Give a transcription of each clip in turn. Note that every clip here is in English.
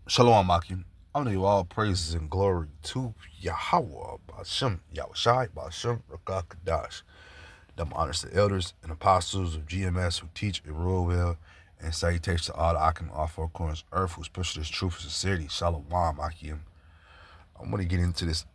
Shalom, Akim. I'm gonna give all praises and glory to Yahweh, Bashem, Yahushai, Bashem, Rakakadash. Them honors the elders and apostles of GMS who teach and rule well, and salutations to all the Akim off four corners of earth who push this truth and sincerity. Shalom, Akim. I'm gonna get into this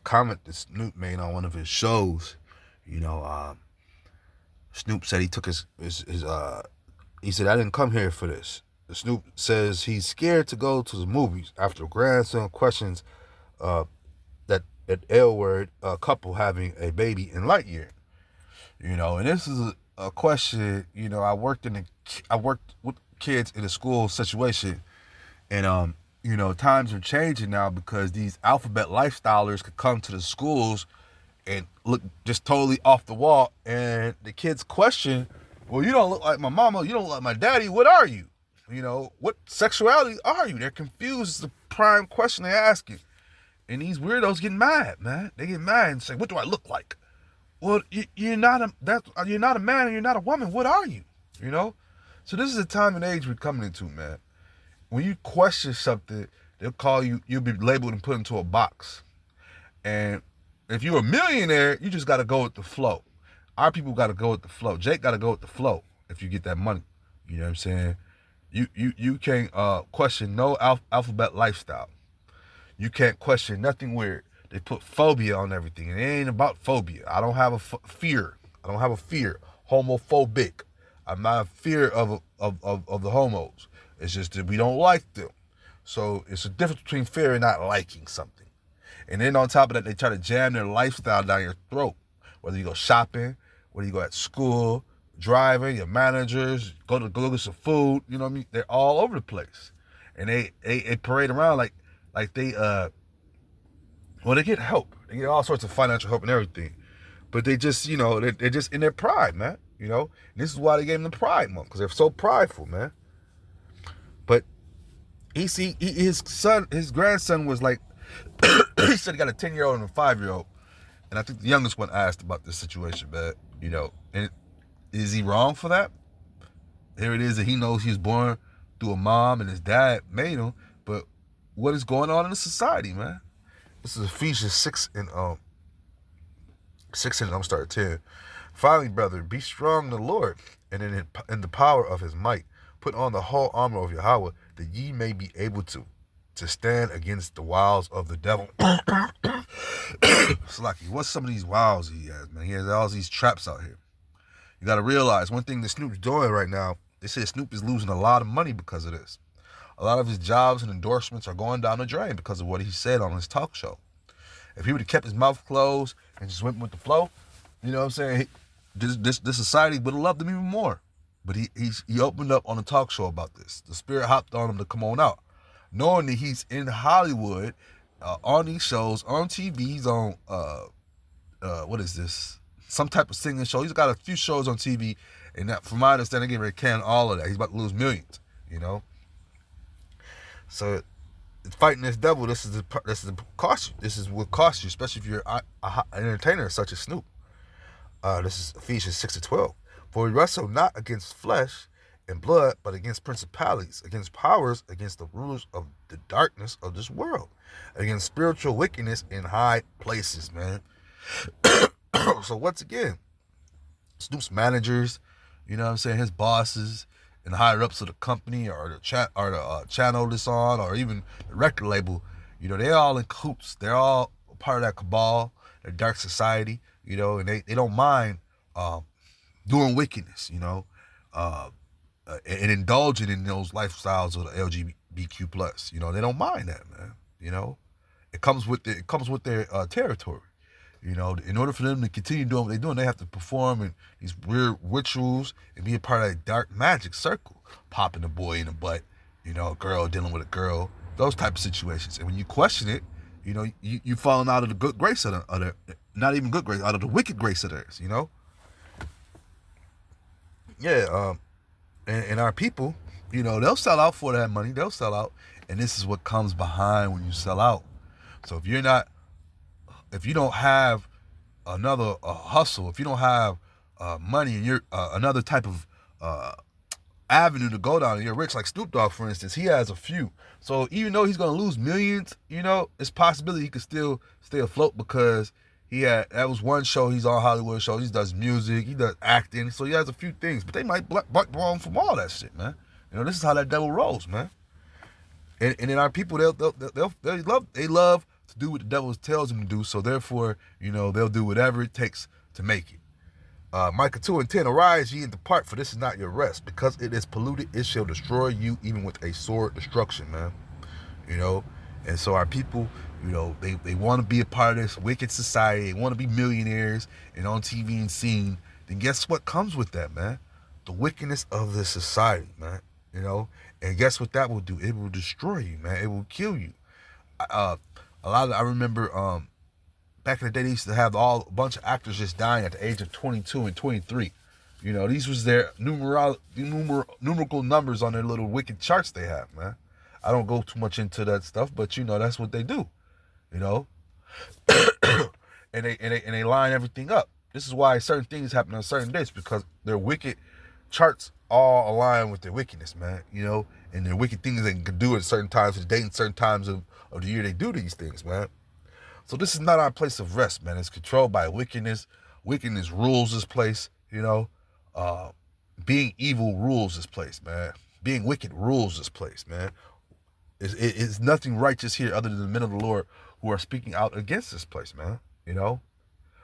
comment that Snoop made on one of his shows. You know, Snoop said he took he said, I didn't come here for this. Snoop says he's scared to go to the movies after grandson questions that L word couple having a baby in Lightyear. And this is a question. I worked with kids in a school situation, and times are changing now because these alphabet lifestylers could come to the schools and look just totally off the wall, and the kids question, well, you don't look like my mama, you don't look like my daddy, what are you? What sexuality are you? They're confused. It's the prime question they're asking. And these weirdos get mad, man. They get mad and say, what do I look like? Well, you're not a man and you're not a woman. What are you? So this is the time and age we're coming into, man. When you question something, they'll call you, you'll be labeled and put into a box. And if you're a millionaire, you just got to go with the flow. Our people got to go with the flow. Jake got to go with the flow if you get that money. You know what I'm saying? You can't question no alphabet lifestyle. You can't question nothing weird. They put phobia on everything, and it ain't about phobia. I don't have a fear. I don't have a fear. Homophobic. I'm not a fear of the homos. It's just that we don't like them. So it's a difference between fear and not liking something. And then on top of that, they try to jam their lifestyle down your throat. Whether you go shopping, whether you go at school, driving, your managers, go get some food, you know what I mean? They're all over the place. And they parade around like they they get help. They get all sorts of financial help and everything. But they just, they're just in their pride, man. And this is why they gave them the Pride Month, because they're so prideful, man. But his grandson was like, he said he got a 10-year-old and a 5-year-old. And I think the youngest one asked about this situation, man. And is he wrong for that? Here it is that he knows he was born through a mom and his dad made him. But what is going on in the society, man? This is Ephesians 6 and I'm starting 10. Finally, brother, be strong in the Lord and in the power of his might. Put on the whole armor of Yahweh, that ye may be able to stand against the wiles of the devil. Slacky, what's some of these wiles he has, man? He has all these traps out here. You got to realize one thing that Snoop's doing right now. They say Snoop is losing a lot of money because of this. A lot of his jobs and endorsements are going down the drain because of what he said on his talk show. If he would have kept his mouth closed and just went with the flow, you know what I'm saying? This society would have loved him even more. But he opened up on a talk show about this. The spirit hopped on him to come on out, knowing that he's in Hollywood, on these shows, on TV. He's on what is this? Some type of singing show. He's got a few shows on TV, and that, from my understanding, they're getting ready to can all of that. He's about to lose millions, So, fighting this devil, this is cost you. This is what costs you, especially if you're an entertainer such as Snoop. This is Ephesians 6-12. For we wrestle not against flesh and blood, but against principalities, against powers, against the rulers of the darkness of this world, against spiritual wickedness in high places, man. So once again, Snoop's managers, his bosses and the higher ups of the company or the channel this on, or even the record label, they're all in cahoots. They're all part of that cabal, that dark society, and they don't mind doing wickedness, and indulging in those lifestyles of the LGBTQ plus. They don't mind that, man. It comes with their territory. In order for them to continue doing what they're doing, they have to perform in these weird rituals and be a part of that dark magic circle, popping a boy in the butt, a girl dealing with a girl, those type of situations. And when you question it, you falling out of the good grace of the not even good grace, out of the wicked grace of theirs. Yeah. And our people, they'll sell out for that money. They'll sell out, and this is what comes behind when you sell out. So if you don't have another hustle, if you don't have money and you're another type of avenue to go down and you're rich. Like Snoop Dogg, for instance, he has a few. So even though he's gonna lose millions, it's possibility he could still stay afloat because that was one show. He's on Hollywood shows. He does music. He does acting. So he has a few things, but they might blackball him from all that shit, man. This is how that devil rolls, man. And then our people, they love to do what the devil tells them to do. So therefore, they'll do whatever it takes to make it. Micah 2:10, arise ye and depart, for this is not your rest. Because it is polluted, it shall destroy you, even with a sword destruction, man. And so our people, they want to be a part of this wicked society. They want to be millionaires and on TV and seen. Then guess what comes with that, man? The wickedness of the society, man. And guess what that will do? It will destroy you, man. It will kill you. I remember back in the day, they used to have a bunch of actors just dying at the age of 22 and 23. These was their numerical numbers on their little wicked charts they have, man. I don't go too much into that stuff, but that's what they do, and they line everything up. This is why certain things happen on certain days, because their wicked charts all align with their wickedness, man. And their wicked things they can do at certain times of the day and certain times of the year they do these things, man. So this is not our place of rest, man. It's controlled by wickedness. Wickedness rules this place, being evil rules this place, man. Being wicked rules this place, man. It's nothing righteous here other than the men of the Lord who are speaking out against this place, man.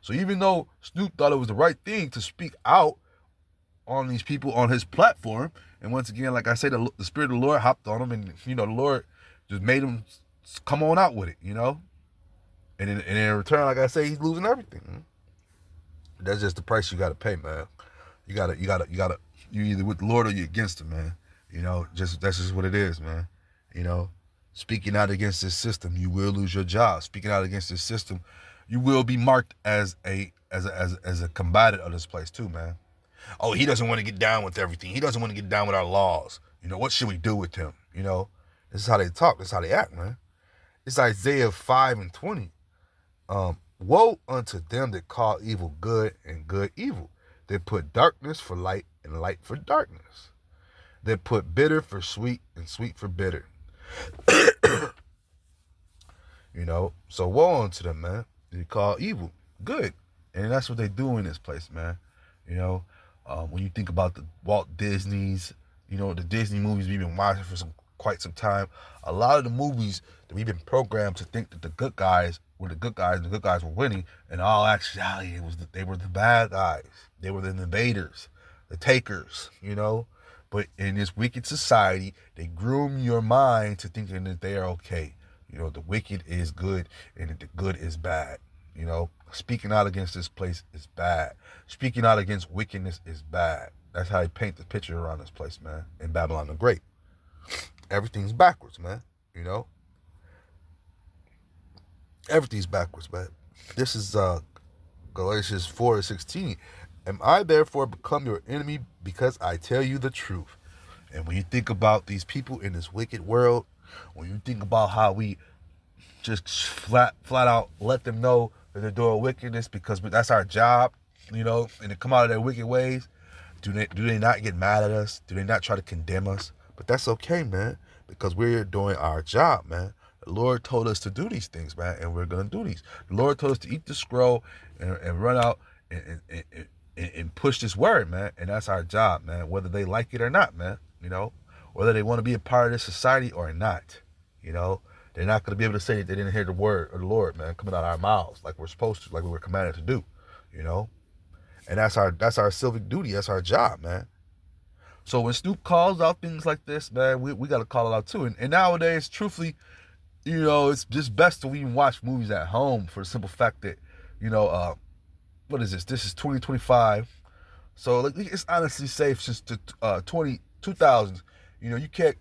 So even though Snoop thought it was the right thing to speak out on these people on his platform, and once again, like I say, the Spirit of the Lord hopped on him, and the Lord just made him come on out with it, And in return, like I say, he's losing everything. That's just the price you got to pay, man. You either with the Lord or you against him, man. That's just what it is, man. Speaking out against this system, you will lose your job. Speaking out against this system, you will be marked as a combatant of this place too, man. Oh, he doesn't want to get down with everything. He doesn't want to get down with our laws. What should we do with him? This is how they talk. This is how they act, man. It's Isaiah 5:20. Woe unto them that call evil good and good evil. They put darkness for light and light for darkness. They put bitter for sweet and sweet for bitter. So woe unto them, man. They call evil good. And that's what they do in this place, man. When you think about the Walt Disney's, the Disney movies we've been watching for quite some time, a lot of the movies that we've been programmed to think that the good guys were the good guys and the good guys were winning, in all actuality, they were the bad guys. They were the invaders, the takers, But in this wicked society, they groom your mind to thinking that they are okay. The wicked is good and that the good is bad. Speaking out against this place is bad. Speaking out against wickedness is bad. That's how they paint the picture around this place, man, in Babylon the Great. Everything's backwards, man, Everything's backwards, man. This is Galatians 4:16. Am I therefore become your enemy because I tell you the truth? And when you think about these people in this wicked world, when you think about how we just flat out let them know that they're doing wickedness because that's our job, and to come out of their wicked ways, do they not get mad at us? Do they not try to condemn us? But that's okay, man, because we're doing our job, man. The Lord told us to do these things, man, and we're going to do these. The Lord told us to eat the scroll and run out and push this word, man, and that's our job, man, whether they like it or not, man, whether they want to be a part of this society or not, they're not going to be able to say that they didn't hear the word of the Lord, man, coming out of our mouths like we're supposed to, like we were commanded to do, and that's our civic duty, that's our job, man. So when Snoop calls out things like this, man, we got to call it out too. And nowadays, truthfully, it's just best to even watch movies at home for the simple fact that, what is this? This is 2025. So it's honestly safe since the 2000s. You can't,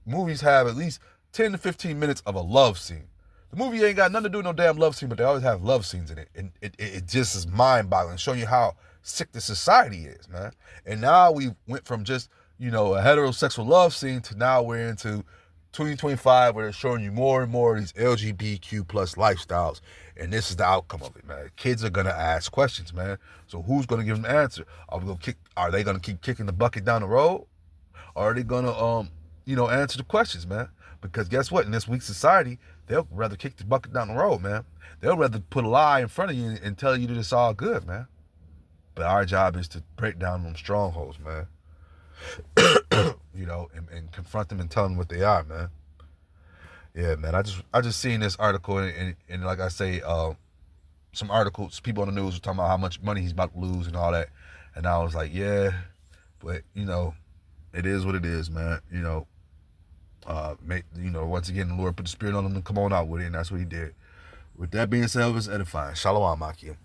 movies have at least 10 to 15 minutes of a love scene. The movie ain't got nothing to do with no damn love scene, but they always have love scenes in it. And it just is mind-boggling, showing you how sick the society is, man. And now we went from just, a heterosexual love scene to now we're into 2025 where they're showing you more and more of these LGBTQ plus lifestyles. And this is the outcome of it, man. Kids are going to ask questions, man. So who's going to give them an answer? Are they going to keep kicking the bucket down the road? Are they gonna answer the questions, man? Because guess what? In this weak society, they'll rather kick the bucket down the road, man. They'll rather put a lie in front of you and tell you that it's all good, man. But our job is to break down them strongholds, man. And confront them and tell them what they are, man. Yeah, man. I just seen this article and like I say, some articles, people on the news were talking about how much money he's about to lose and all that. And I was like, yeah, but it is what it is, man. Once again, the Lord put the spirit on him to come on out with it, and that's what he did. With that being said, it was edifying. Shalom, Akim.